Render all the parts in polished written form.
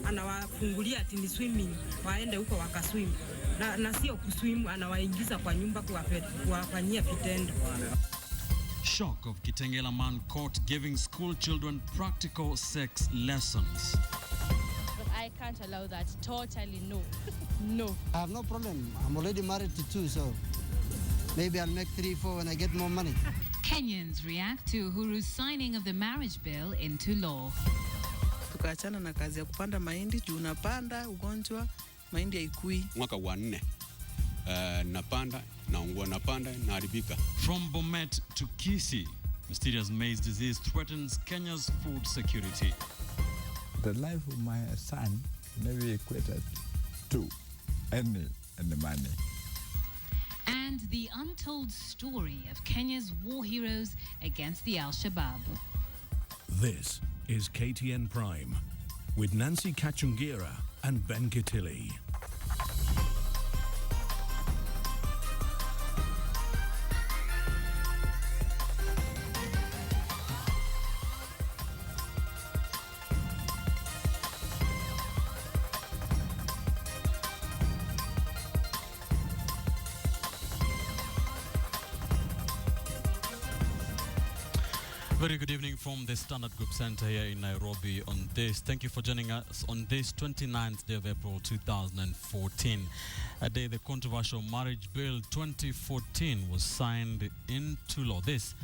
anawafungulia ati ni swimming, waende huko wakaswim. Na sio kuswim, anawaingiza kwa nyumba kuwafanyia vitendo. Shock of Kangela man caught giving school children practical sex lessons. I can't allow that. Totally no. No. I have no problem. I'm already married to 2, so maybe I'll make 3, 4 when I get more money. Kenyans react to Uhuru's signing of the marriage bill into law. Tukaachana na kazi ya kupanda mahindi, juu unapanda ugonjwa mahindi haikui. Mwaka wa 4 napanda, naungua, napanda, naharibika. From Bomet to Kisii, mysterious maize disease threatens Kenya's food security. The life of my son maybe equated to any money. And the untold story of Kenya's war heroes against the Al-Shabaab. This is KTN Prime with Nancy Kachungira and Ben Kitili. Very good evening from the Standard Group Center here in Nairobi on this. Thank you for joining us on this 29th day of April 2014. A day the controversial Marriage Bill 2014 was signed into law. This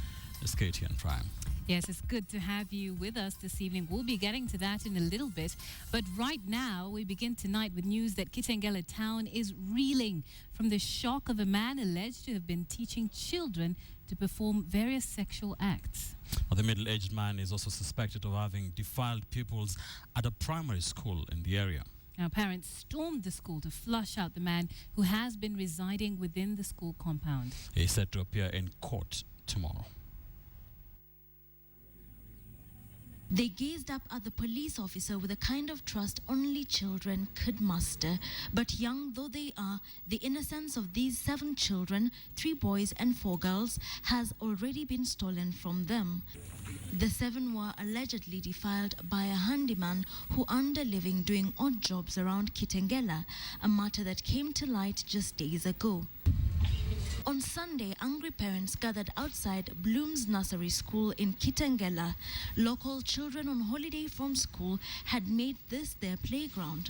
is KTN Prime. Yes, it's good to have you with us this evening. We'll be getting to that in a little bit. But right now, we begin tonight with news that Kangela town is reeling from the shock of a man alleged to have been teaching children to perform various sexual acts. The middle-aged man is also suspected of having defiled pupils at a primary school in the area. Now, parents stormed the school to flush out the man who has been residing within the school compound. He is set to appear in court tomorrow. They gazed up at the police officer with a kind of trust only children could muster. But young though they are, the innocence of these 7 children, 3 boys and 4 girls, has already been stolen from them. The 7 were allegedly defiled by a handyman who earned a living doing odd jobs around Kangela, a matter that came to light just days ago. On Sunday, angry parents gathered outside Bloom's Nursery School in Kangela. Local children on holiday from school had made this their playground.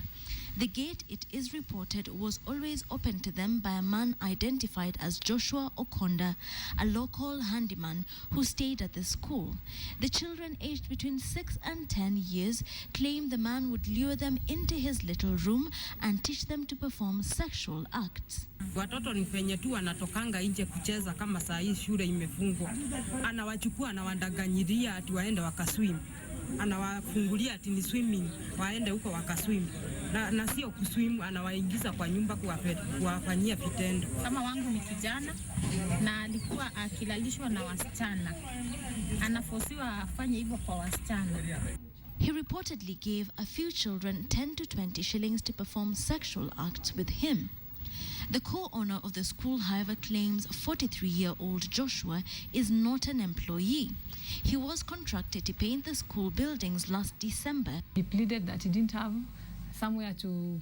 The gate, it is reported, was always open to them by a man identified as Joshua Okonda, a local handyman who stayed at the school. The children aged between 6 and 10 years claimed the man would lure them into his little room and teach them to perform sexual acts. Watoto ni penye tu wanatokanga nje kucheza kama saa hii shule imefungwa. Anawachukua, anawadanganyiria ati waende wakaswim. Anawafungulia ati ni swimming, waende huko wakaswim. Na sio kuswim, anawaingiza kwa nyumba kuwafanyia vitendo. Kama wangu ni kijana na alikuwa akilalishwa na wasichana. Anafosiwa afanye hivyo kwa wasichana. He reportedly gave a few children 10 to 20 shillings to perform sexual acts with him. The co-owner of the school, however, claims 43-year-old Joshua is not an employee. He was contracted to paint the school buildings last December. He pleaded that he didn't have somewhere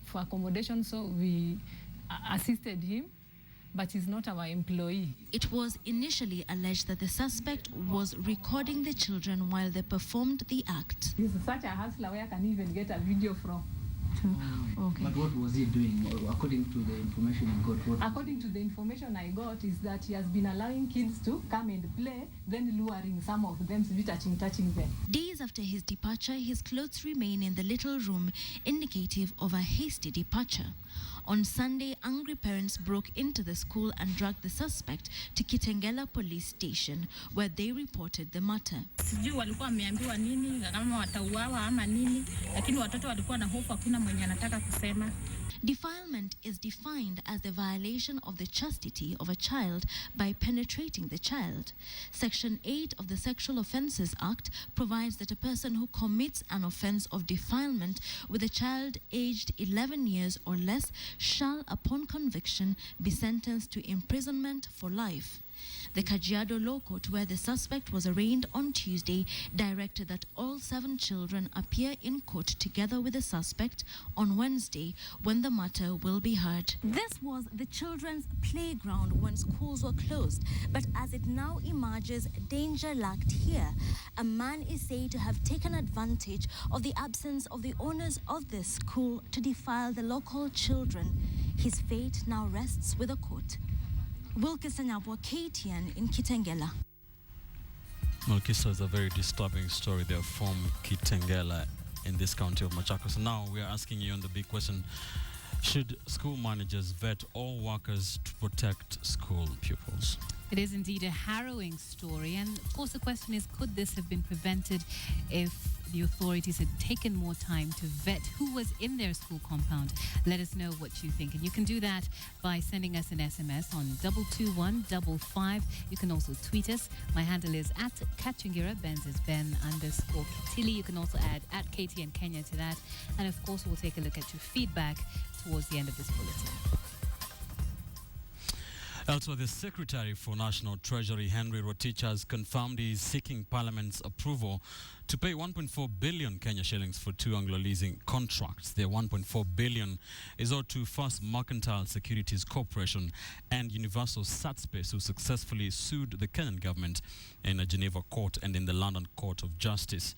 for accommodation, so we assisted him, but he's not our employee. It was initially alleged that the suspect was recording the children while they performed the act. He's such a hustler where I can even get a video from. Okay. But what was he doing according to the information you got? According to the information I got is that he has been allowing kids to come and play, then luring some of them to be touching them. Days after his departure, his clothes remain in the little room, indicative of a hasty departure. On Sunday, angry parents broke into the school and dragged the suspect to Kangela police station, where they reported the matter. Sijui walikuwa wameambiwa nini, kama watauawa ama nini, lakini watoto walikuwa na hofu, hakuna mwenye anataka kusema. Defilement is defined as the violation of the chastity of a child by penetrating the child. Section 8 of the Sexual Offences Act provides that a person who commits an offence of defilement with a child aged 11 years or less shall, upon conviction, be sentenced to imprisonment for life. The Kajiado Law Court, where the suspect was arraigned on Tuesday, directed that all 7 children appear in court together with the suspect on Wednesday, when the matter will be heard. This was the children's playground when schools were closed, but as it now emerges, danger lurked here. A man is said to have taken advantage of the absence of the owners of this school to defile the local children. His fate now rests with the court. Wilkis Anyabwa, KTN in Kangela. Well, Kisa is a very disturbing story there from Kangela in this county of Machakos. Now we are asking you on the big question: should school managers vet all workers to protect school pupils? It is indeed a harrowing story, and of course the question is, could this have been prevented if the authorities had taken more time to vet who was in their school compound? Let us know what you think, and you can do that by sending us an SMS on 22155. You can also tweet us. My handle is @Kachingira. Ben's is Ben_Kitili. You can also add @KTN Kenya to that, and of course we'll take a look at your feedback towards the end of this bulletin. Elsewhere, the Secretary for National Treasury, Henry Rotich, has confirmed he is seeking Parliament's approval to pay 1.4 billion Kenya shillings for 2 Anglo Leasing contracts. The 1.4 billion is owed to First Mercantile Securities Corporation and Universal Satspace, who successfully sued the Kenyan government in a Geneva court and in the London Court of Justice.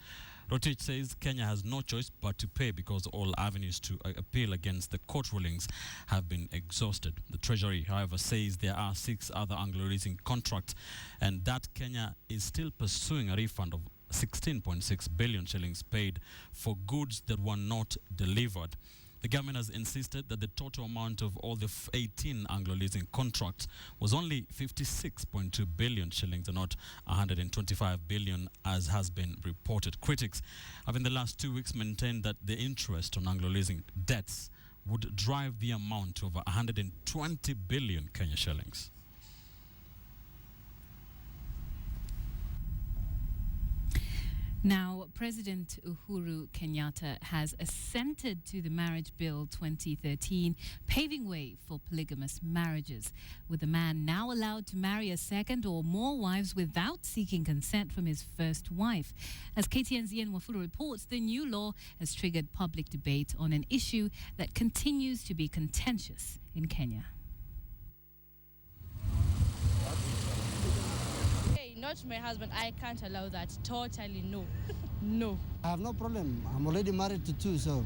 Rotich says Kenya has no choice but to pay because all avenues to appeal against the court rulings have been exhausted. The Treasury, however, says there are 6 other Anglo Leasing contracts and that Kenya is still pursuing a refund of 16.6 billion shillings paid for goods that were not delivered. The government has insisted that the total amount of all the 18 Anglo Leasing contracts was only 56.2 billion shillings and not 125 billion as has been reported. Critics have in the last 2 weeks maintained that the interest on Anglo Leasing debts would drive the amount to over 120 billion Kenya shillings. Now, President Uhuru Kenyatta has assented to the Marriage Bill 2013, paving way for polygamous marriages, with a man now allowed to marry a second or more wives without seeking consent from his first wife. As KTN's Ian Wafula reports, the new law has triggered public debate on an issue that continues to be contentious in Kenya. Not my husband. I can't allow that. Totally no. No. I have no problem. I'm already married to 2, so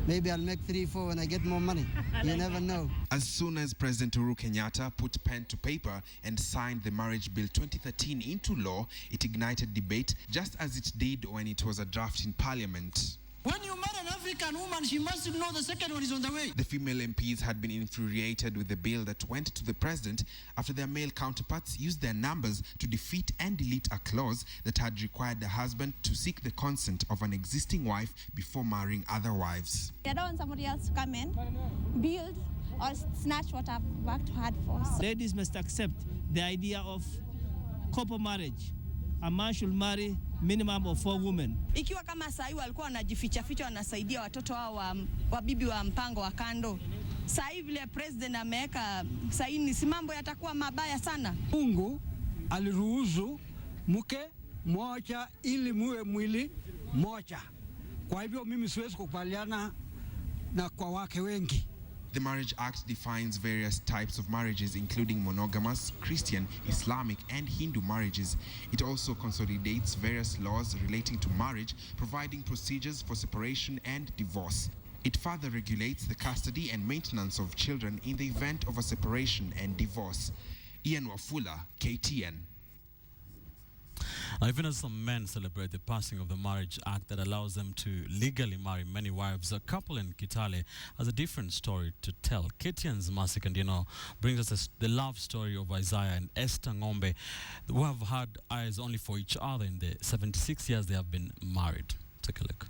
maybe I'll make 3, 4 when I get more money. You never know. As soon as President Uhuru Kenyatta put pen to paper and signed the Marriage Bill 2013 into law, it ignited debate, just as it did when it was a draft in Parliament. When you marry an African woman, she must know the second one is on the way. The female MPs had been infuriated with the bill that went to the president after their male counterparts used their numbers to defeat and delete a clause that had required the husband to seek the consent of an existing wife before marrying other wives. I don't want somebody else to come in, build, or snatch what I've worked hard for. Ladies must accept the idea of couple marriage. A man should marry minimum of 4 women. Ikiwa kama sahi walikuwa wanajificha wanasaidia watoto hao wa bibi wa mpango wa kando. Sahi vile president ameweka saini, si mambo yatakuwa mabaya sana. Mungu aliruhusu mke moja ili muwe mwili moja. Kwa hivyo mimi siwezi kukubaliana na kwa wake wengi. The Marriage Act defines various types of marriages, including monogamous, Christian, Islamic, and Hindu marriages. It also consolidates various laws relating to marriage, providing procedures for separation and divorce. It further regulates the custody and maintenance of children in the event of a separation and divorce. Ian Wafula, KTN. Now, even as some men celebrate the passing of the Marriage Act that allows them to legally marry many wives, a couple in Kitale has a different story to tell. KTN's Masik and brings us the love story of Isaiah and Esther Ngombe, who have had eyes only for each other in the 76 years they have been married. Take a look.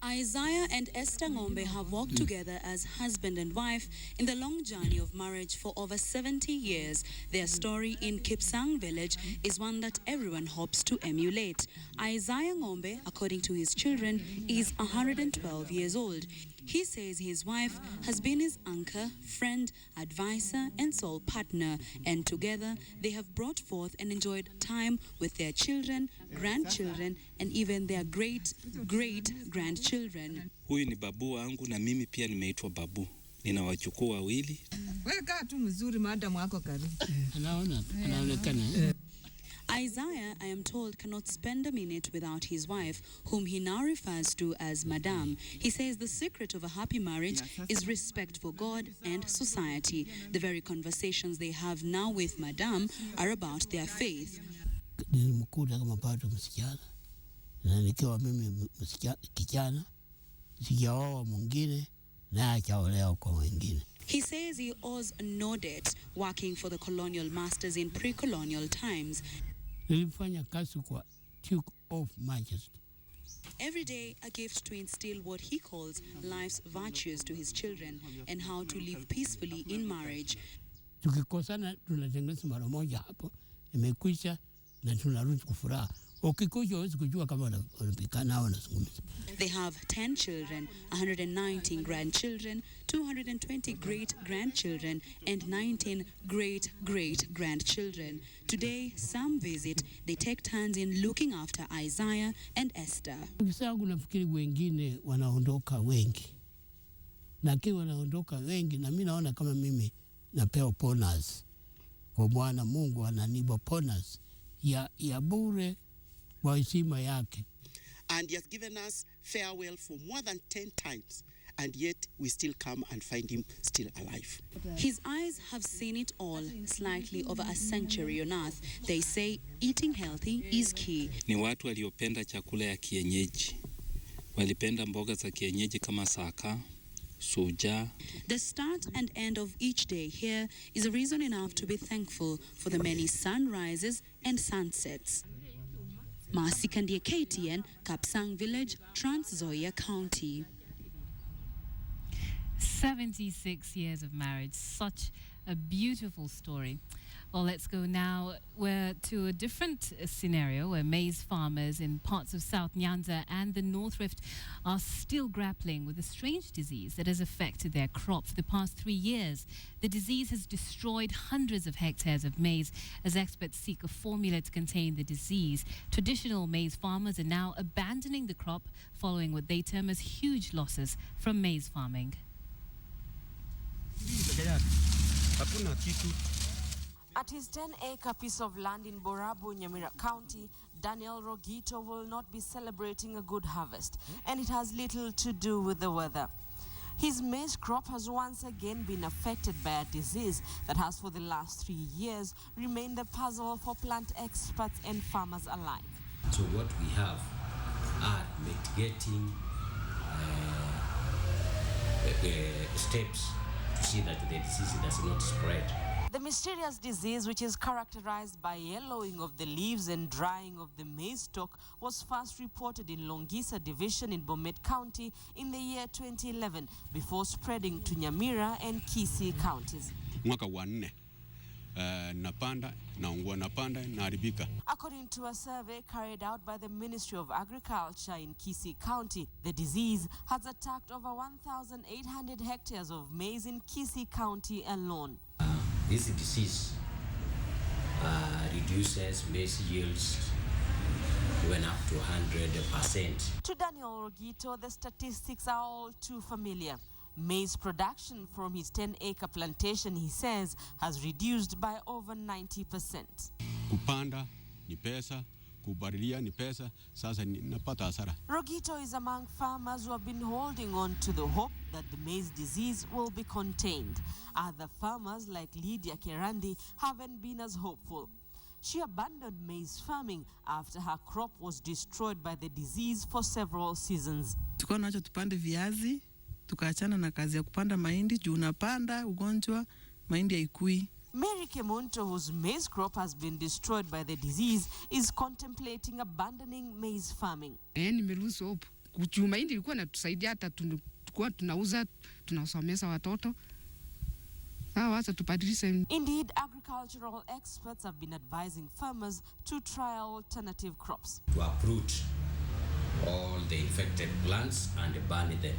Isaiah and Esther Ngombe have walked together as husband and wife in the long journey of marriage for over 70 years. Their story in Kipsang village is one that everyone hopes to emulate. Isaiah Ngombe, according to his children, is 112 years old. He says his wife has been his anchor, friend, advisor, and soul partner, and together they have brought forth and enjoyed time with their children, grandchildren, and even their great-great-grandchildren. Huyu ni babu wangu na mimi pia nimeitwa babu. Nina wajukuu wawili. Wewe kaa tu mzuri madam wako karibu. Anaonekana. Isaiah, I am told, cannot spend a minute without his wife, whom he now refers to as Madame. He says the secret of a happy marriage is respect for God and society. The very conversations they have now with Madame are about their faith. Nilimkuta kama pato msichana na nikiwa mimi kijana sijaoa mwingine na achaolewa kwa wengine. He says he owes no debt, working for the colonial masters in pre-colonial times. Nilifanya kazi kwa Duke of Manchester. Every day a gift to instill what he calls life's virtues to his children and how to live peacefully in marriage. Tukikosana tunatengeneza mara moja hapo, imekwisha na tunarudi kufuraha. Ukikuja huwezi kujua kama wanapikana au wanazungumza. They have 10 children, 119 grandchildren, 220 great-grandchildren, and 19 great-great-grandchildren. Today, some visit. They take turns in looking after Isaiah and Esther. Kisangu nafikiri wengine wanaondoka wengi. Na kiwa wanaondoka wengi na mimi naona kama mimi napewa bonus. Kwa Bwana Mungu ananipa bonus ya bure kwa heshima yake. And he has given us farewell for more than 10 times, and yet we still come and find him still alive. His eyes have seen it all, slightly over a century on earth. They say eating healthy is key. Ni watu waliopenda chakula ya kienyeji. Walipenda mboga za kienyeji kama saka, suja. The start and end of each day here is a reason enough to be thankful for the many sunrises and sunsets. Masikandie, KTN, Kapsang Village, Trans Nzoia County. 76 years of marriage, such a beautiful story. Well, let's go now to a different scenario where maize farmers in parts of South Nyanza and the North Rift are still grappling with a strange disease that has affected their crop for the past 3 years. The disease has destroyed hundreds of hectares of maize as experts seek a formula to contain the disease. Traditional maize farmers are now abandoning the crop following what they term as huge losses from maize farming. At his 10-acre piece of land in Borabu, Nyamira County, Daniel Rogito will not be celebrating a good harvest, and it has little to do with the weather. His maize crop has once again been affected by a disease that has for the last 3 years remained a puzzle for plant experts and farmers alike. So what we have are mitigating steps to see that the disease does not spread. The mysterious disease, which is characterized by yellowing of the leaves and drying of the maize stalk, was first reported in Longisa Division in Bomet County in the year 2011 before spreading to Nyamira and Kisii counties. Mwaka wa 4 napanda, naungua napanda, naharibika. According to a survey carried out by the Ministry of Agriculture in Kisii County, the disease has attacked over 1,800 hectares of maize in Kisii County alone. This disease reduces maize yields even up to 100%. To Daniel Rogito, the statistics are all too familiar. Maize production from his 10-acre plantation, he says, has reduced by over 90%. Kupanda ni pesa, kubadilia ni pesa, sasa napata hasara. Rogito is among farmers who have been holding on to the hope that the maize disease will be contained. Other farmers like Lydia Kerandi haven't been as hopeful. She abandoned maize farming after her crop was destroyed by the disease for several seasons. Tuko nacho tupande viazi, tukaachana na kazi ya kupanda mahindi, juu unapanda ugonjwa mahindi haikui. Mary Kemunto, whose maize crop has been destroyed by the disease, is contemplating abandoning maize farming. Nimeruhusu hope. Kuchuma mahindi ilikuwa inatusaidia hata tulikuwa tunauza, tunasomesha watoto. Indeed, agricultural experts have been advising farmers to try alternative crops. To uproot all the infected plants and burn them.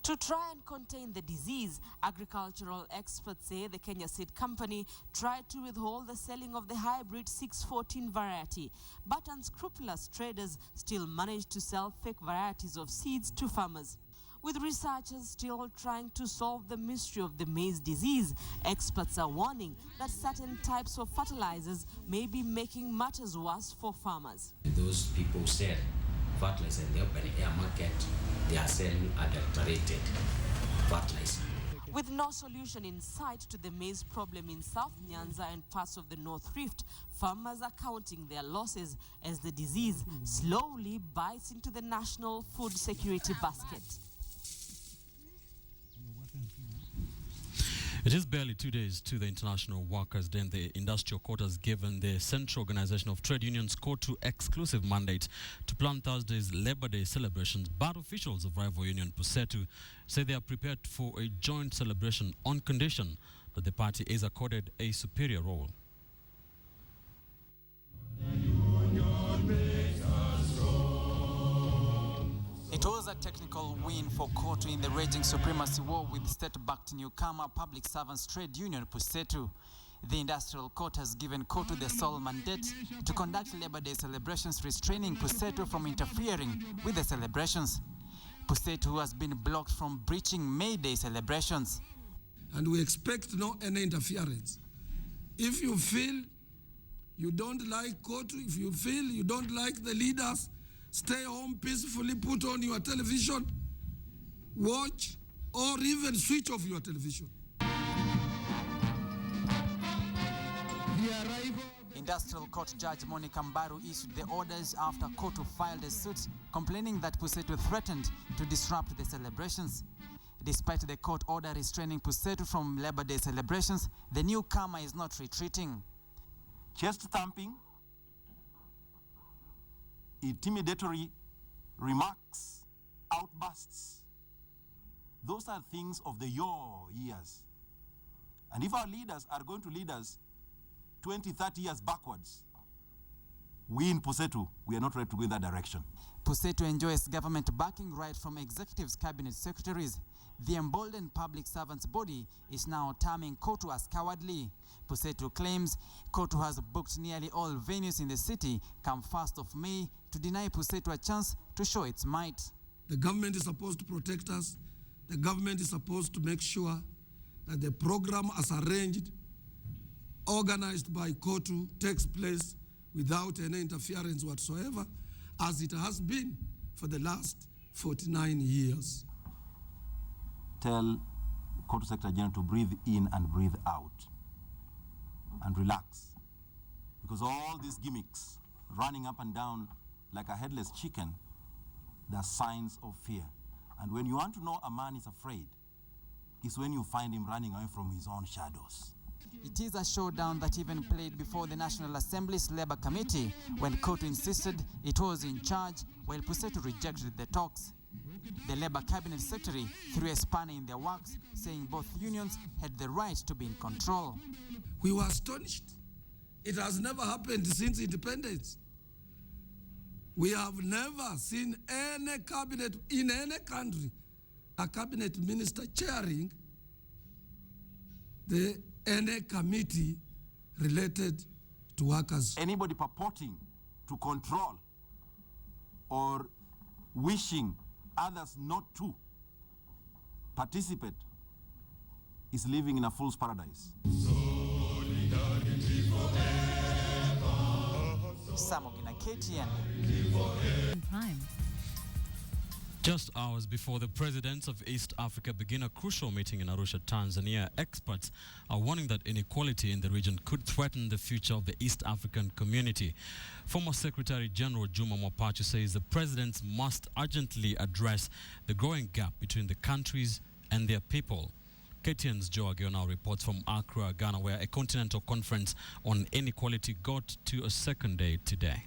To try and contain the disease, agricultural experts say the Kenya Seed Company tried to withhold the selling of the hybrid 614 variety, but unscrupulous traders still managed to sell fake varieties of seeds to farmers. With researchers still trying to solve the mystery of the maize disease, experts are warning that certain types of fertilizers may be making matters worse for farmers. Those people sell fertilizer in the open air market, they are selling adulterated fertilizer. With no solution in sight to the maize problem in South Nyanza and parts of the North Rift, farmers are counting their losses as the disease slowly bites into the national food security basket. It is barely 2 days to the International Workers' Day, and the Industrial Court has given the Central Organization of Trade Unions COTU exclusive mandate to plan Thursday's Labor Day celebrations. But officials of rival union PUSETU say they are prepared for a joint celebration on condition that the party is accorded a superior role. It was a technical win for COTU in the raging supremacy war with state-backed newcomer Public Servants Trade Union PUSETU. The Industrial Court has given COTU the sole mandate to conduct Labor Day celebrations, restraining PUSETU from interfering with the celebrations. PUSETU has been blocked from breaching May Day celebrations. And we expect no any interference. If you feel you don't like COTU, if you feel you don't like the leaders, stay home peacefully, put on your television, watch, or even switch off your television. Industrial Court Judge Monica Mbaru issued the orders after COTU filed a suit complaining that PUSETU threatened to disrupt the celebrations. Despite the court order restraining PUSETU from Labor Day celebrations, the newcomer is not retreating. Chest thumping, intimidatory remarks, outbursts. Those are things of the yore years. And if our leaders are going to lead us 20, 30 years backwards, we in PUSETU, we are not ready to go in that direction. PUSETU enjoys government backing right from executives, cabinet secretaries. The emboldened public servants body is now terming COTU as cowardly. PUSETU claims COTU has booked nearly all venues in the city come 1st of May to deny PUSETU a chance to show its might. The government is supposed to protect us. The government is supposed to make sure that the program as arranged, organized by COTU, takes place without any interference whatsoever, as it has been for the last 49 years. Tell COTU Secretary General to breathe in and breathe out and relax, because all these gimmicks running up and down like a headless chicken, they're signs of fear. And when you want to know a man is afraid, it's when you find him running away from his own shadows. It is a showdown that even played before the National Assembly's Labour Committee, when COTU insisted it was in charge, while PUSETU rejected the talks. The Labour Cabinet Secretary threw a spanner in their works, saying both unions had the right to be in control. We were astonished. It has never happened since independence. We have never seen any cabinet in any country, a cabinet minister chairing any committee related to workers. Anybody purporting to control or wishing others not to participate is living in a fool's paradise. Samogina, KTN. Prime. Just hours before the presidents of East Africa begin a crucial meeting in Arusha, Tanzania, experts are warning that inequality in the region could threaten the future of the East African community. Former Secretary General Juma Mwapachu says the presidents must urgently address the growing gap between the countries and their people. KTN's Joe Ageo now reports from Accra, Ghana, where a continental conference on inequality got to a second day today.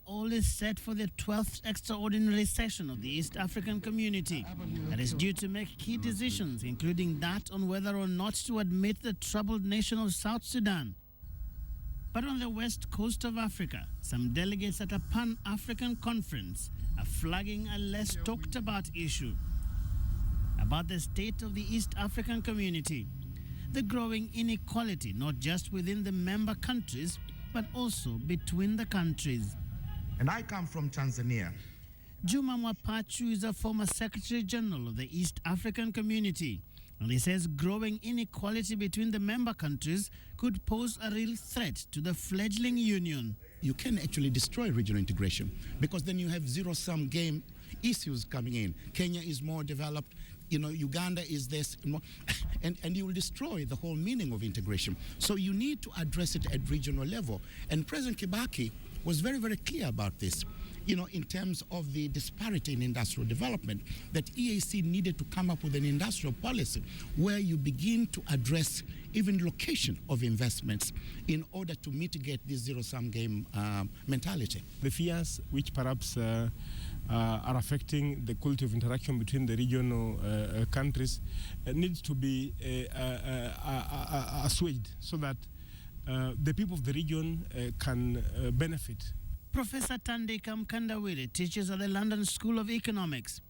All is set for the 12th extraordinary session of the East African Community that is due to make key decisions, including that on whether or not to admit the troubled nation of South Sudan. But on the west coast of Africa, some delegates at a Pan-African conference are flagging a less talked about issue: about the state of the East African community, the growing inequality not just within the member countries, but also between the countries. And I come from Tanzania. Juma Mwapachu is a former Secretary General of the East African Community, and he says growing inequality between the member countries could pose a real threat to the fledgling union. You can actually destroy regional integration because then you have zero-sum game issues coming in. Kenya is more developed, Uganda is this, and you will destroy the whole meaning of integration. So you need to address it at regional level. And President Kibaki was very, very clear about this. In terms of the disparity in industrial development, that EAC needed to come up with an industrial policy where you begin to address even location of investments in order to mitigate this zero-sum game mentality. The fears which perhaps are affecting the quality of interaction between the regional countries needs to be assuaged so that the people of the region can benefit. Professor Tandika Mkandawire teaches at the London School of Economics.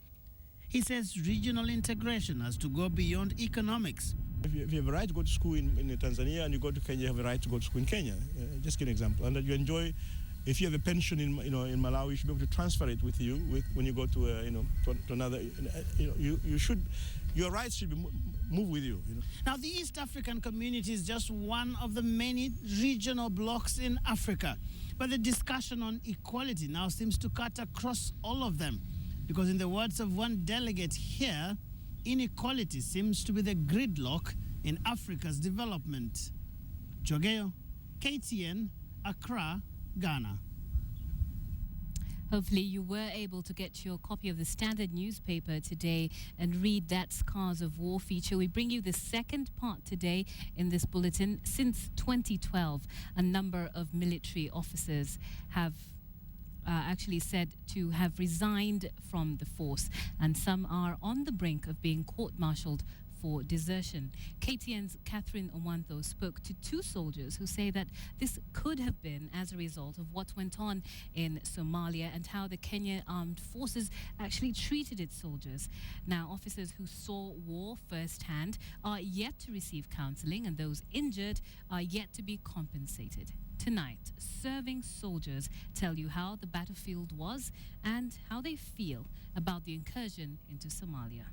He says regional integration has to go beyond economics. If you have a right to go to school in Tanzania and you go to Kenya, you have a right to go to school in Kenya. Just give an example. And that you enjoy, if you have a pension in Malawi, you should be able to transfer it with you when you go to to another. Your rights should be move with you. Now, the East African community is just one of the many regional blocs in Africa. But the discussion on equality now seems to cut across all of them, because in the words of one delegate here, inequality seems to be the gridlock in Africa's development. Jogeo, KTN, Accra, Ghana. Hopefully you were able to get your copy of the Standard newspaper today and read that Scars of War feature. We bring you the second part today in this bulletin. Since 2012, a number of military officers have actually said to have resigned from the force, and some are on the brink of being court-martialed for desertion. KTN's Catherine Owantho spoke to two soldiers who say that this could have been as a result of what went on in Somalia and how the Kenya Armed Forces actually treated its soldiers. Now, officers who saw war firsthand are yet to receive counseling, and those injured are yet to be compensated. Tonight, serving soldiers tell you how the battlefield was and how they feel about the incursion into Somalia.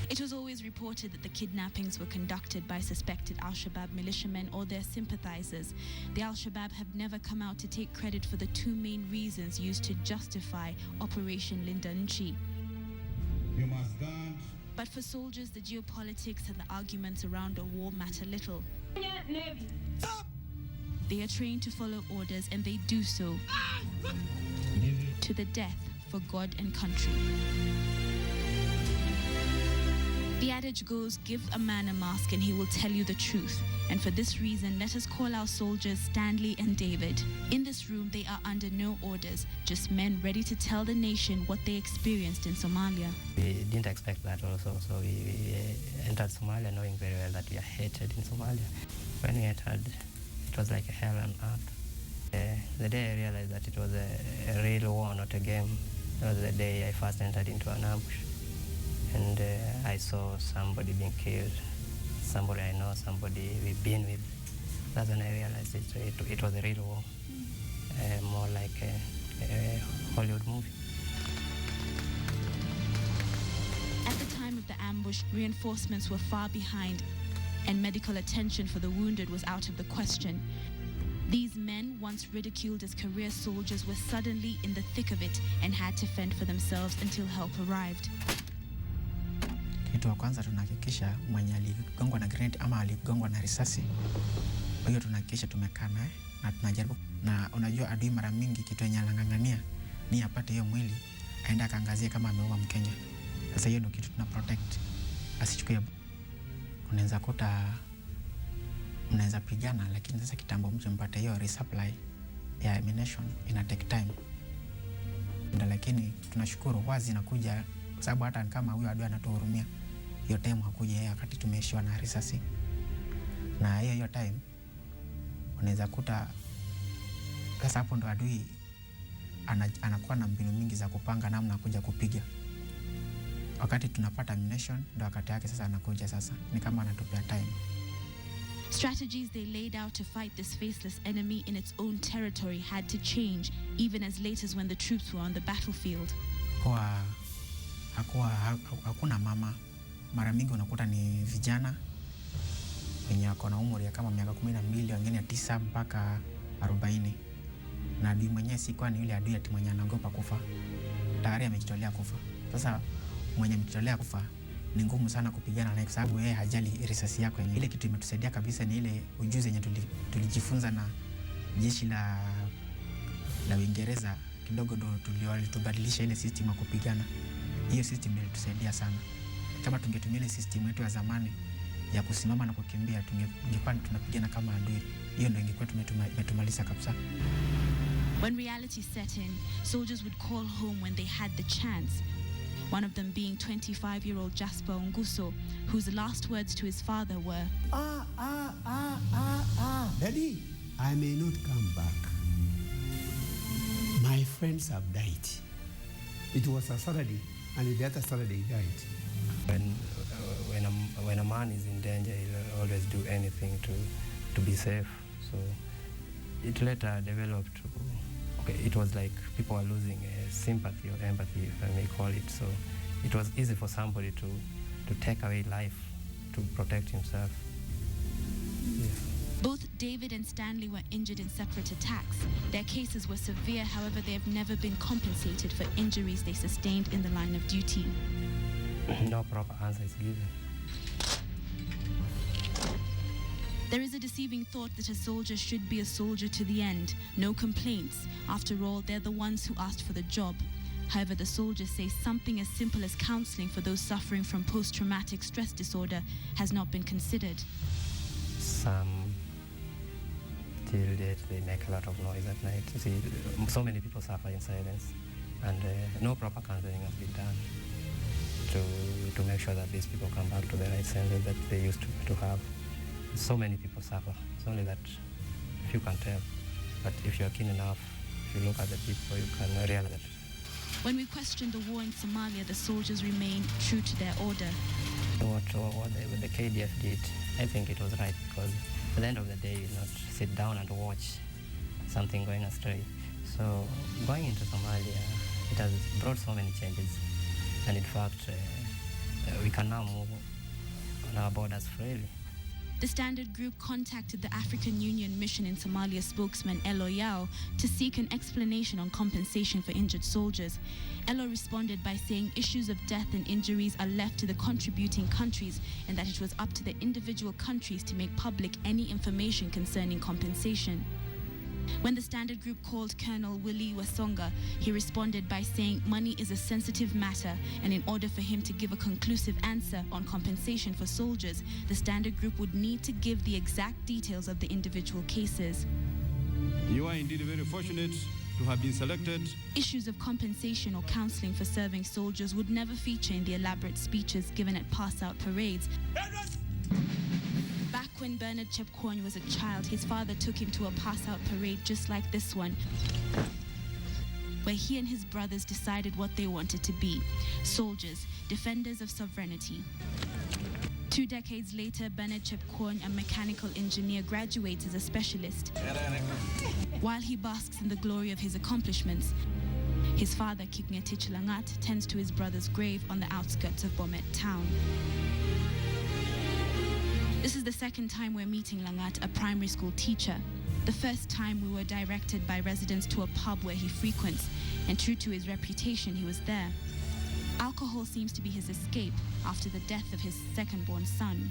It was always reported that the kidnappings were conducted by suspected Al-Shabaab militiamen or their sympathizers. The Al-Shabaab have never come out to take credit for the two main reasons used to justify Operation Linda Nchi. You must guard. But for soldiers, the geopolitics and the arguments around a war matter little. They are trained to follow orders, and they do so to the death for God and country. The adage goes, give a man a mask and he will tell you the truth. And for this reason, let us call our soldiers Stanley and David. In this room, they are under no orders, just men ready to tell the nation what they experienced in Somalia. We didn't expect that also, so we entered Somalia knowing very well that we are hated in Somalia. When we entered, it was like a hell on earth. The day I realized that it was a real war, not a game, was the day I first entered into an ambush. And I saw somebody being killed, somebody I know, somebody we've been with. That's when I realized it was a real war, more like a Hollywood movie. At the time of the ambush, reinforcements were far behind, and medical attention for the wounded was out of the question. These men, once ridiculed as career soldiers, were suddenly in the thick of it and had to fend for themselves until help arrived. Kitu wa kwanza tunahakikisha mwenye aligongwa na grenade ama aligongwa na risasi, kwa hiyo tunahakikisha tumekaa naye na tunajaribu. Na unajua adui mara mingi kitu yenye anang'ang'ania ni apate hiyo mwili aenda akaangazie kama ameua Mkenya. Sasa hiyo ndio kitu tuna protect asichukue. Unaweza kuta mnaweza pigana, lakini sasa kitambo mtu mpate hiyo resupply ya ammunition ina take time. Lakini tunashukuru wazi inakuja, sababu hata kama huyo adui anatuhurumia, hiyo time hakuja yeye wakati tumeishiwa na risasi. Na hiyo time unaweza kuta sasa hapo ndo adui anakuwa na mbinu mingi za kupanga namna kuja kupiga. Wakati tunapata ammunition ndo wakati yake sasa anakuja, sasa ni kama anatupea time. Strategies they laid out to fight this faceless enemy in its own territory had to change, even as late as when the troops were on the battlefield. Hakuna mama. Mara mingi unakuta ni vijana wenye wako na umri ya kama miaka 12, wengine 9 mpaka 40. Na adui mwenyewe si kwa ni yule adui ati mwenye anaogopa kufa. Tayari amejitolea kufa. Sasa mwenye amejitolea kufa ni ngumu sana kupigana naye kwa sababu yeye hajali risasi yako yenyewe. Ile kitu imetusaidia kabisa ni ile ujuzi yenye tulijifunza na jeshi la Uingereza, kidogo ndo tubadilisha ile system ya kupigana. Hiyo system ilitusaidia sana. Kama tungetumia ile system yetu ya zamani ya kusimama na kukimbia, tungekuwa tunapigana kama adui. Hiyo ndio ingekuwa tumetumaliza kabisa. When reality set in, soldiers would call home when they had the chance. One of them being 25-year-old Jasper Nguso, whose last words to his father were, Daddy, I may not come back. My friends have died. It was a Saturday, and the other Saturday he died. When a man is in danger, he'll always do anything to be safe. So it later developed to, it was like people were losing sympathy or empathy, if I may call it. So it was easy for somebody to take away life to protect himself. Yeah. Both David and Stanley were injured in separate attacks. Their cases were severe, however, they have never been compensated for injuries they sustained in the line of duty. No proper answer is given. There is a deceiving thought that a soldier should be a soldier to the end. No complaints. After all, they're the ones who asked for the job. However, the soldiers say something as simple as counseling for those suffering from post-traumatic stress disorder has not been considered. Some, till date, they make a lot of noise at night. You see, so many people suffer in silence, and no proper counseling has been done to make sure that these people come back to the right senses that they used to have. So many people suffer. It's only that if you can tell. But if you're keen enough, if you look at the people, you can realize that. When we questioned the war in Somalia, the soldiers remained true to their order. What the KDF did, I think it was right, because at the end of the day, you not sit down and watch something going astray. So going into Somalia, it has brought so many changes. And in fact, we can now move on our borders freely. The Standard Group contacted the African Union Mission in Somalia spokesman Elo Yao to seek an explanation on compensation for injured soldiers. Elo responded by saying issues of death and injuries are left to the contributing countries and that it was up to the individual countries to make public any information concerning compensation. When the Standard Group called Colonel Willie Wasonga, he responded by saying money is a sensitive matter, and in order for him to give a conclusive answer on compensation for soldiers, the Standard Group would need to give the exact details of the individual cases. You are indeed very fortunate to have been selected. Issues of compensation or counseling for serving soldiers would never feature in the elaborate speeches given at pass-out parades. Back when Bernard Chepkwony was a child, his father took him to a pass-out parade just like this one, where he and his brothers decided what they wanted to be: soldiers, defenders of sovereignty. 2 decades later, Bernard Chepkwony, a mechanical engineer, graduates as a specialist. While he basks in the glory of his accomplishments, his father, Kipngetich Langat, tends to his brother's grave on the outskirts of Bomet town. This is the second time we're meeting Langat, a primary school teacher. The first time we were directed by residents to a pub where he frequents, and true to his reputation, he was there. Alcohol seems to be his escape after the death of his second-born son.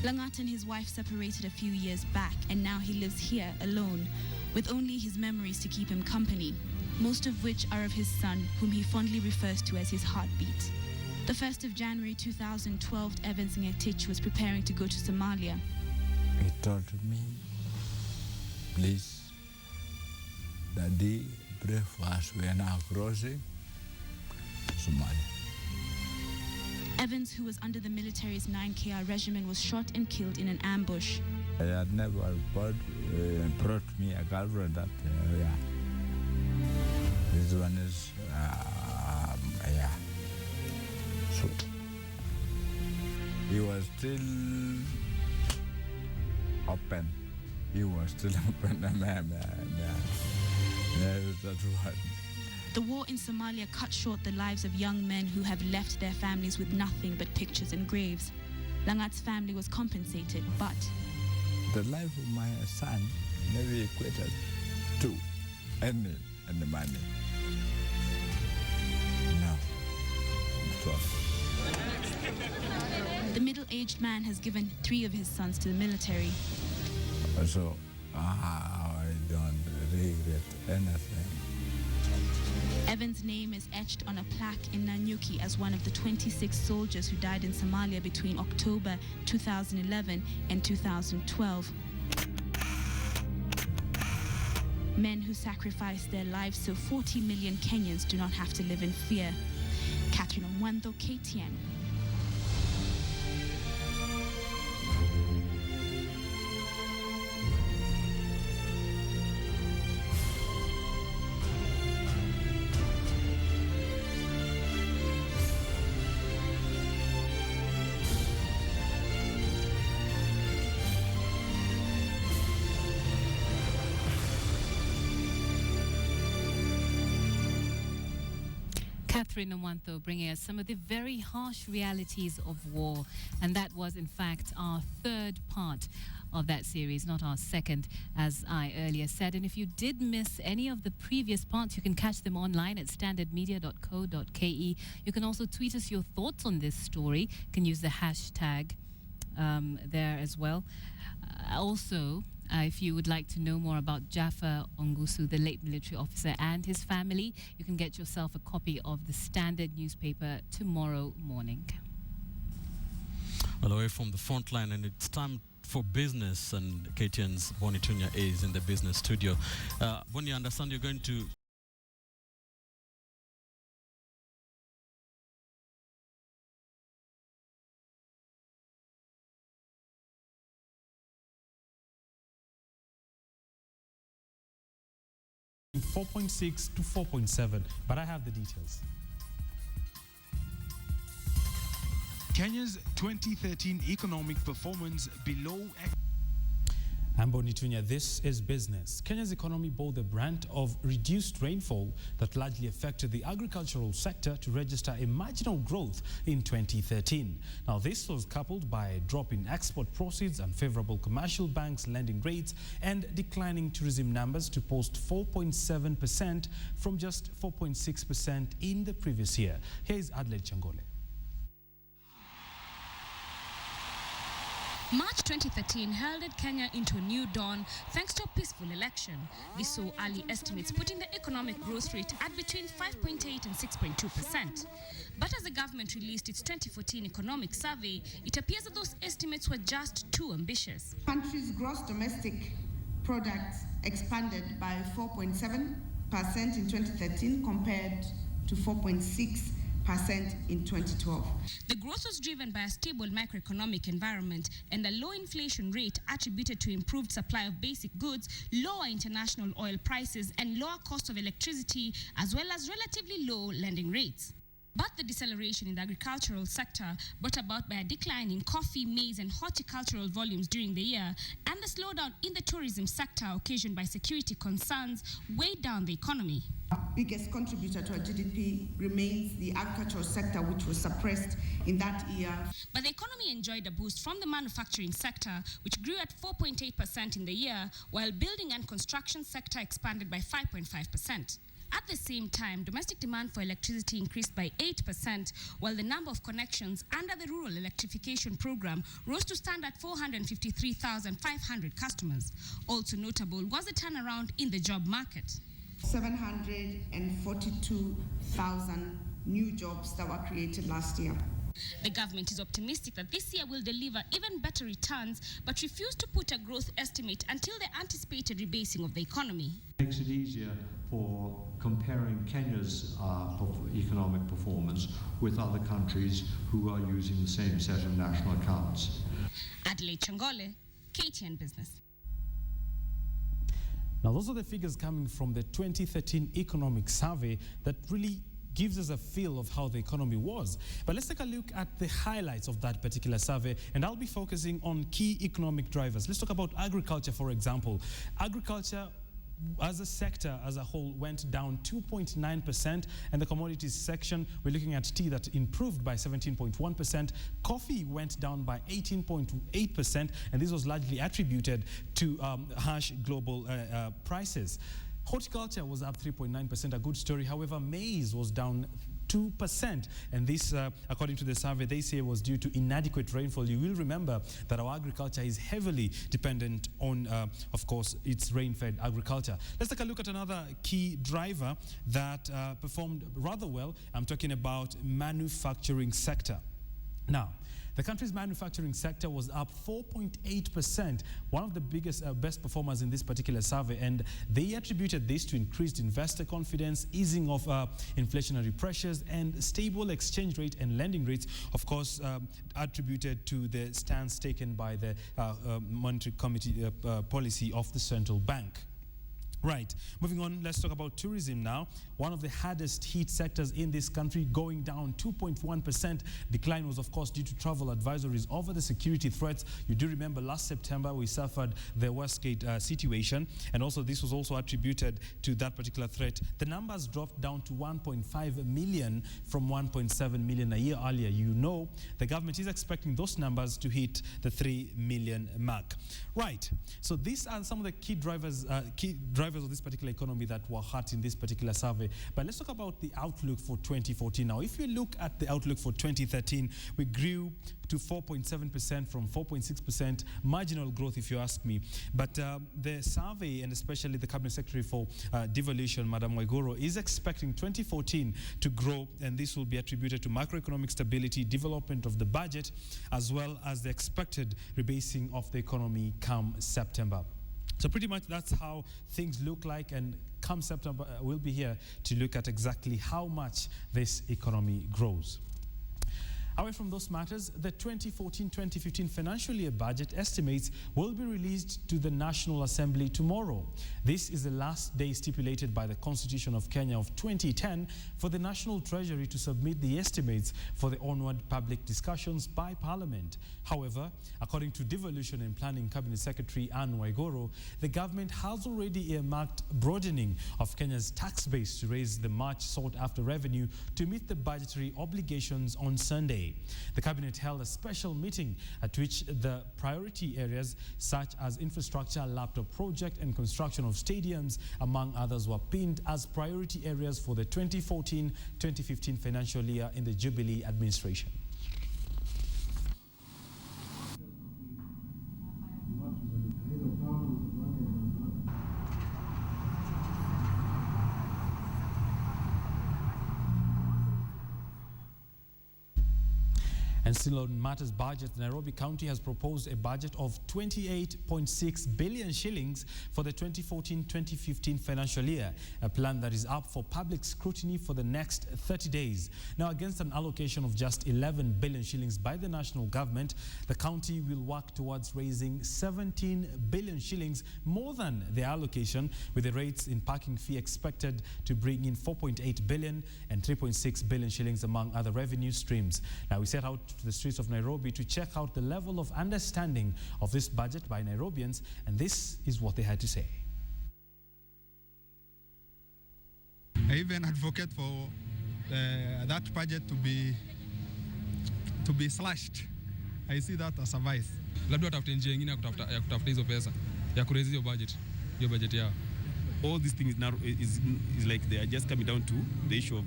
Langat and his wife separated a few years back, and now he lives here alone, with only his memories to keep him company, most of which are of his son, whom he fondly refers to as his heartbeat. The 1st of January 2012, Evans Ngetich was preparing to go to Somalia. He told me, please, Daddy, breakfast, we are now crossing Somalia. Evans, who was under the military's 9KR regiment, was shot and killed in an ambush. I had never brought me a girlfriend that area. This one is, yeah. So, he was still open. He was still open. The war in Somalia cut short the lives of young men who have left their families with nothing but pictures and graves. Langat's family was compensated, but the life of my son never equated to any money. No. The middle-aged man has given 3 of his sons to the military. So I don't regret anything. Evans' name is etched on a plaque in Nanyuki as one of the 26 soldiers who died in Somalia between October 2011 and 2012. Men who sacrificed their lives so 40 million Kenyans do not have to live in fear. Catherine Omwando, KTN. Catherine Omwando bringing us some of the very harsh realities of war. And that was, in fact, our third part of that series, not our second, as I earlier said. And if you did miss any of the previous parts, you can catch them online at standardmedia.co.ke. You can also tweet us your thoughts on this story. You can use the hashtag there as well. If you would like to know more about Jaffa Ongusu, the late military officer, and his family, you can get yourself a copy of the Standard newspaper tomorrow morning. Well, away from the front line, and it's time for business, and KTN's Bonnie Tunya is in the business studio. Bonnie, I understand you're going to... $4.6 to $4.7, but I have the details. Kenya's 2013 economic performance below... I'm Bonnie Tunya. This is business. Kenya's economy bore the brunt of reduced rainfall that largely affected the agricultural sector to register a marginal growth in 2013. Now, this was coupled by a drop in export proceeds, unfavorable commercial banks lending rates, and declining tourism numbers to post 4.7% from just 4.6% in the previous year. Here is Adelaide Changole. March 2013 heralded Kenya into a new dawn thanks to a peaceful election. This saw early estimates putting the economic growth rate at between 5.8 and 6.2%. But as the government released its 2014 economic survey, it appears that those estimates were just too ambitious. Country's gross domestic product expanded by 4.7% in 2013 compared to 4.6% in 2012. The growth was driven by a stable macroeconomic environment and a low inflation rate attributed to improved supply of basic goods, lower international oil prices, and lower cost of electricity, as well as relatively low lending rates. But the deceleration in the agricultural sector, brought about by a decline in coffee, maize, and horticultural volumes during the year, and the slowdown in the tourism sector occasioned by security concerns, weighed down the economy. Biggest contributor to our GDP remains the agricultural sector, which was suppressed in that year. But the economy enjoyed a boost from the manufacturing sector, which grew at 4.8% in the year, while building and construction sector expanded by 5.5%. At the same time, domestic demand for electricity increased by 8%, while the number of connections under the Rural Electrification Program rose to stand at 453,500 customers. Also notable was the turnaround in the job market. 742,000 new jobs that were created last year. The government is optimistic that this year will deliver even better returns, but refused to put a growth estimate until the anticipated rebasing of the economy. Makes it easier for comparing Kenya's economic performance with other countries who are using the same set of national accounts. Adelaide Changole, KTN Business. Now, those are the figures coming from the 2013 economic survey that really gives us a feel of how the economy was. But let's take a look at the highlights of that particular survey, and I'll be focusing on key economic drivers. Let's talk about agriculture, for example. Agriculture as a sector as a whole went down 2.9%, and the commodities section, we're looking at tea that improved by 17.1%, coffee went down by 18.8%, and this was largely attributed to harsh global prices. Horticulture was up 3.9%, a good story. However, maize was down 2%, and this, according to the survey, they say was due to inadequate rainfall. You will remember that our agriculture is heavily dependent on, of course, its rain-fed agriculture. Let's take a look at another key driver that performed rather well. I'm talking about manufacturing sector. Now, the country's manufacturing sector was up 4.8%, one of the biggest, best performers in this particular survey, and they attributed this to increased investor confidence, easing of inflationary pressures, and stable exchange rate and lending rates, of course, attributed to the stance taken by the Monetary Committee policy of the central bank. Right, moving on, let's talk about tourism now. One of the hardest hit sectors in this country, going down 2.1%. Decline was, of course, due to travel advisories over the security threats. You do remember last September we suffered the Westgate situation, and also this was also attributed to that particular threat. The numbers dropped down to 1.5 million from 1.7 million a year earlier. You know, the government is expecting those numbers to hit the 3 million mark. Right, so these are some of the key drivers of this particular economy that were hurt in this particular survey. But let's talk about the outlook for 2014. Now, if you look at the outlook for 2013, we grew to 4.7% from 4.6%, marginal growth if you ask me. But the survey, and especially the Cabinet Secretary for Devolution, Madam Waiguru, is expecting 2014 to grow, and this will be attributed to macroeconomic stability, development of the budget, as well as the expected rebasing of the economy come September. So pretty much that's how things look like, and come September, we'll be here to look at exactly how much this economy grows. Away from those matters, the 2014-2015 financial year budget estimates will be released to the National Assembly tomorrow. This is the last day stipulated by the Constitution of Kenya of 2010 for the National Treasury to submit the estimates for the onward public discussions by Parliament. However, according to Devolution and Planning Cabinet Secretary Anne Waiguru, the government has already earmarked broadening of Kenya's tax base to raise the much sought-after revenue to meet the budgetary obligations on Sunday. The Cabinet held a special meeting at which the priority areas such as infrastructure, laptop project, and construction of stadiums, among others, were pinned as priority areas for the 2014-2015 financial year in the Jubilee administration. And still on matters budget, Nairobi County has proposed a budget of 28.6 billion shillings for the 2014-2015 financial year, a plan that is up for public scrutiny for the next 30 days. Now, against an allocation of just 11 billion shillings by the national government, the county will work towards raising 17 billion shillings more than the allocation, with the rates in parking fee expected to bring in 4.8 billion and 3.6 billion shillings among other revenue streams. Now, we set out to the streets of Nairobi to check out the level of understanding of this budget by Nairobians, and this is what they had to say. I even advocate for that budget to be slashed. I see that as a vice. Labda watafute njia nyingine ya kutafuta hizo pesa ya kuraise hiyo budget yao. All these things now is like they are just coming down to the issue of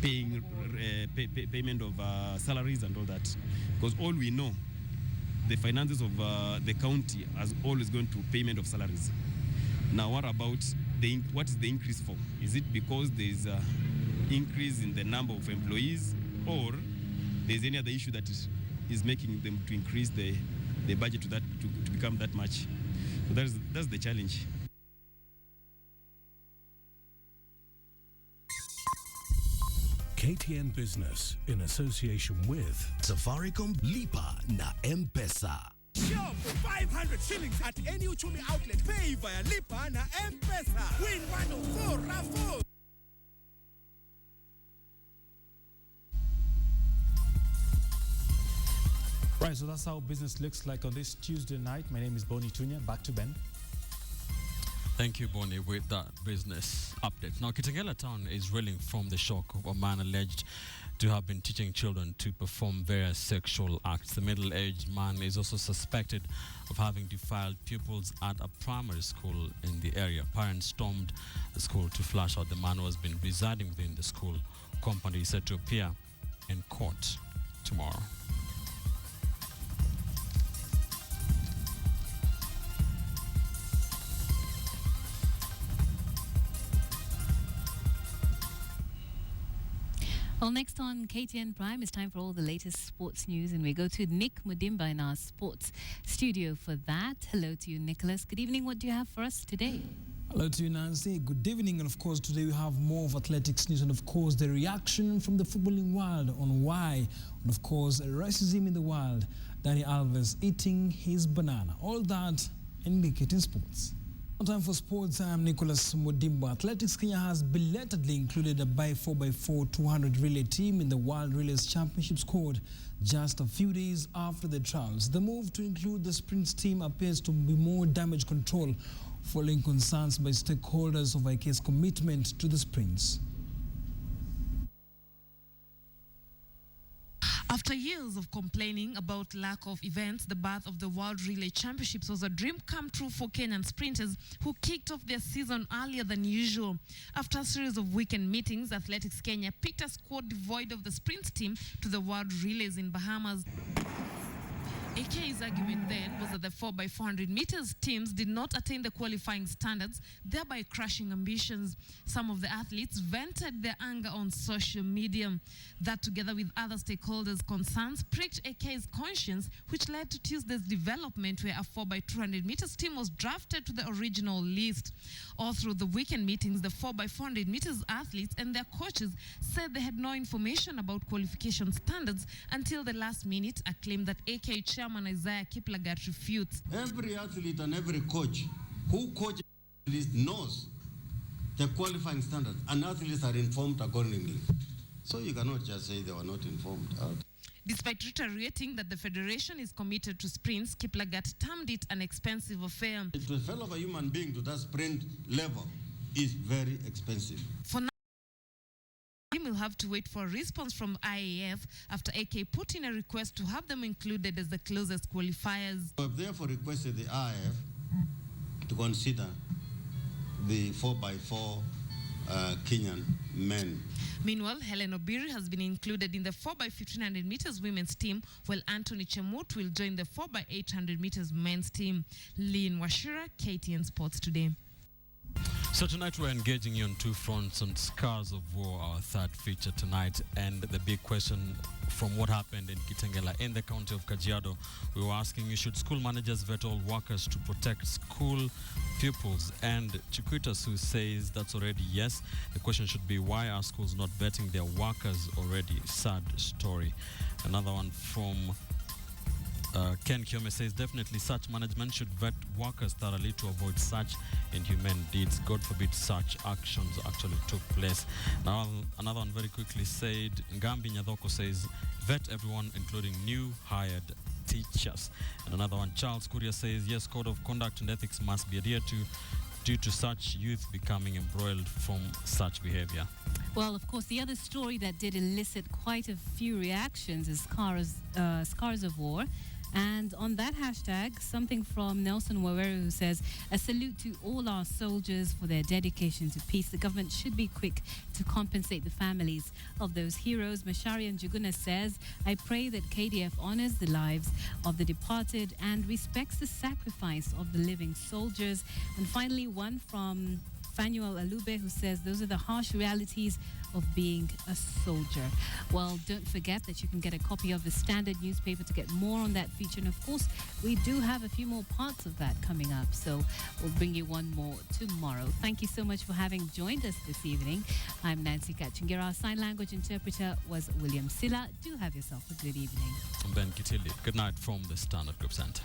payment of salaries and all that, because all we know, the finances of the county has always gone to payment of salaries. Now, what about what is the increase for? Is it because there is an increase in the number of employees, or there's any other issue that is making them to increase the budget to become that much. So that's the challenge. KTN Business in association with Safaricom, Lipa na M-Pesa. Shop 500 shillings at any Uchumi outlet. Pay via Lipa na M-Pesa. Win 104 raffles. Right, so that's how business looks like on this Tuesday night. My name is Boni Tunya. Back to Ben. Thank you, Bonnie, with that business update. Now, Kangela town is reeling from the shock of a man alleged to have been teaching children to perform various sexual acts. The middle-aged man is also suspected of having defiled pupils at a primary school in the area. Parents stormed the school to flush out the man who has been residing within the school compound. He is set to appear in court tomorrow. Well, next on KTN Prime, it's time for all the latest sports news, and we go to Nick Mudimba in our sports studio for that. Hello to you, Nicholas. Good evening. What do you have for us today? Hello to you, Nancy. Good evening. And of course, today we have more of athletics news and of course the reaction from the footballing world on why, and of course, racism in the world. Dani Alves eating his banana. All that in KTN Sports. Time for sports. I'm Nicholas Mudimba. Athletics Kenya has belatedly included a 4x4 200 relay team in the World Relays Championship squad just a few days after the trials. The move to include the sprints team appears to be more damage control, following concerns by stakeholders of IK's commitment to the sprints. After years of complaining about lack of events, the birth of the World Relay Championships was a dream come true for Kenyan sprinters who kicked off their season earlier than usual. After a series of weekend meetings, Athletics Kenya picked a squad devoid of the sprints team to the World Relays in Bahamas. AK's argument then was that the 4x400 meters teams did not attain the qualifying standards, thereby crushing ambitions. Some of the athletes vented their anger on social media. That, together with other stakeholders' concerns, pricked AK's conscience, which led to Tuesday's development where a 4x200 meters team was drafted to the original list. All through the weekend meetings, the 4x400 meters athletes and their coaches said they had no information about qualification standards until the last minute, a claim that AK Chairman Isaiah Kiplagat refutes. Every athlete and every coach who coaches knows the qualifying standards, and athletes are informed accordingly. So you cannot just say they were not informed. Despite reiterating that the federation is committed to sprints, Kiplagat termed it an expensive affair. To develop a human being to that sprint level is very expensive. For now, we'll have to wait for a response from IAF after AK put in a request to have them included as the closest qualifiers. We have therefore requested the IAF to consider the 4x4 Kenyan men. Meanwhile, Helen Obiri has been included in the 4x1500 meters women's team, while Anthony Chemut will join the 4x800 meters men's team. Lynn Washira, KTN Sports Today. So tonight we're engaging you on two fronts on Scars of War, our third feature tonight, and the big question from what happened in Kangela in the county of Kajiado. We were asking you, should school managers vet all workers to protect school pupils? And Chiquitas, who says that's already yes. The question should be, why are schools not vetting their workers already? Sad story. Another one from Ken Kiome says, definitely such management should vet workers thoroughly to avoid such inhumane deeds. God forbid such actions actually took place. Now, another one very quickly said, Ngambi Nyadhoko says, vet everyone, including new hired teachers. And another one, Charles Kuria says, yes, code of conduct and ethics must be adhered to due to such youth becoming embroiled from such behavior. Well, of course, the other story that did elicit quite a few reactions is Scars of War. And on that hashtag, something from Nelson Waweru, who says, a salute to all our soldiers for their dedication to peace. The government should be quick to compensate the families of those heroes. Masharian Juguna says, I pray that KDF honors the lives of the departed and respects the sacrifice of the living soldiers. And finally, one from Fanuel Alube, who says those are the harsh realities of being a soldier. Well, don't forget that you can get a copy of the Standard newspaper to get more on that feature. And of course, we do have a few more parts of that coming up. So we'll bring you one more tomorrow. Thank you so much for having joined us this evening. I'm Nancy Kachungira. Our sign language interpreter was William Silla. Do have yourself a good evening. Ben Kitili. Good night from the Standard Group Center.